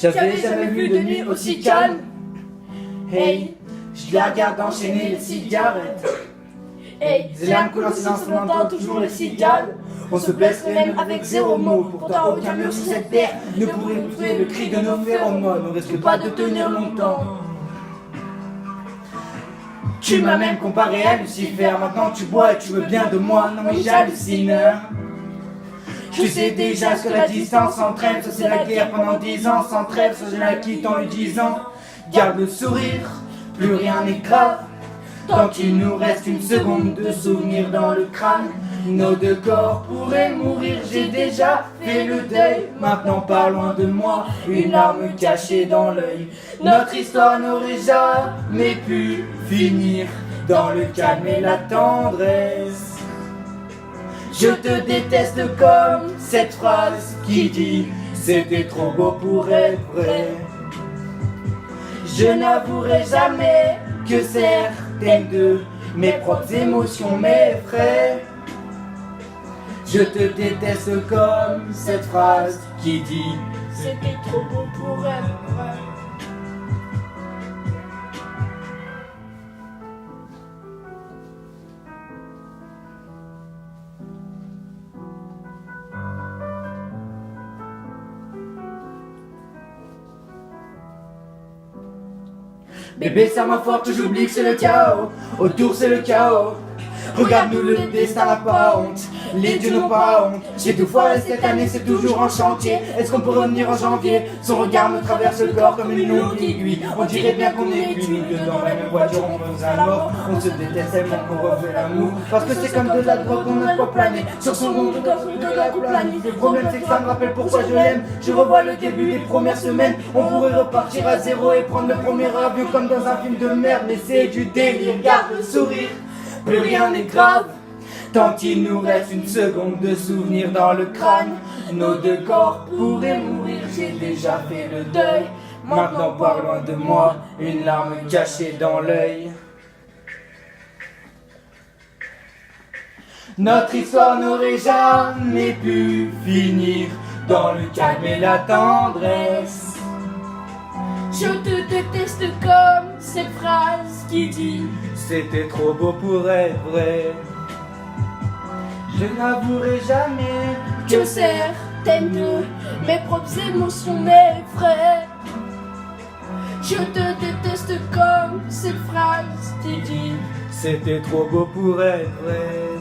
J'avais jamais vu de nuit aussi calme. Hey, je la regarde enchaîner les cigarettes. Hey, les larmes coulent en silence, on entend toujours les cigales. On se blesserait même avec zéro mot. Pourtant aucun mur sur cette terre ne pourrait montrer le cri de nos phéromones. On risque pas de tenir longtemps. Tu m'as même comparé à Lucifer. Maintenant tu bois et tu veux bien de moi. Non mais j'hallucine. Tu sais déjà ce que la distance entraîne. Ça c'est la guerre pendant 10 ans sans trêve. Ça je la quitte en lui disant garde le sourire, plus rien n'est grave. Tant qu'il nous reste une seconde de souvenir dans le crâne. Nos deux corps pourraient mourir, j'ai déjà fait le deuil. Maintenant pas loin de moi, une larme cachée dans l'œil. Notre histoire n'aurait jamais pu finir dans le calme et la tendresse. Je te déteste comme cette phrase qui dit c'était trop beau pour être vrai. Je n'avouerai jamais que certaines de mes propres émotions m'effraient. Je te déteste comme cette phrase qui dit c'était trop beau pour être vrai. Bébé, serre-moi fort que j'oublie que c'est le chaos. Autour c'est le chaos. Regarde-nous, le destin n'a pas honte. Les dieux n'ont pas honte. J'ai tout foiré cette année, c'est toujours en chantier. Est-ce qu'on peut revenir en janvier? Son regard me traverse le corps comme une longue aiguille. On dirait bien qu'on est cuits dans la même voiture, on veut un mort. On se déteste tellement qu'on refait l'amour. Parce que c'est comme de la drogue, on ne peut planer sur son monde de la compagnie. Le problème c'est que ça me rappelle pourquoi je l'aime. Je revois le début des premières semaines. On pourrait repartir à zéro et prendre le premier avion comme dans un film de merde. Mais c'est du délire, garde le sourire. Plus rien n'est grave, tant qu'il nous reste une seconde de souvenir dans le crâne. Nos deux corps pourraient mourir, j'ai déjà fait le deuil. Maintenant par loin de moi, une larme cachée dans l'œil. Notre histoire n'aurait jamais pu finir dans le calme et la tendresse. Je te déteste comme cette phrase qui dit c'était trop beau pour être vrai. Je n'avouerai jamais que certaines de mes propres émotions m'effraient. Je te déteste comme cette phrase qui dit c'était trop beau pour être vrai.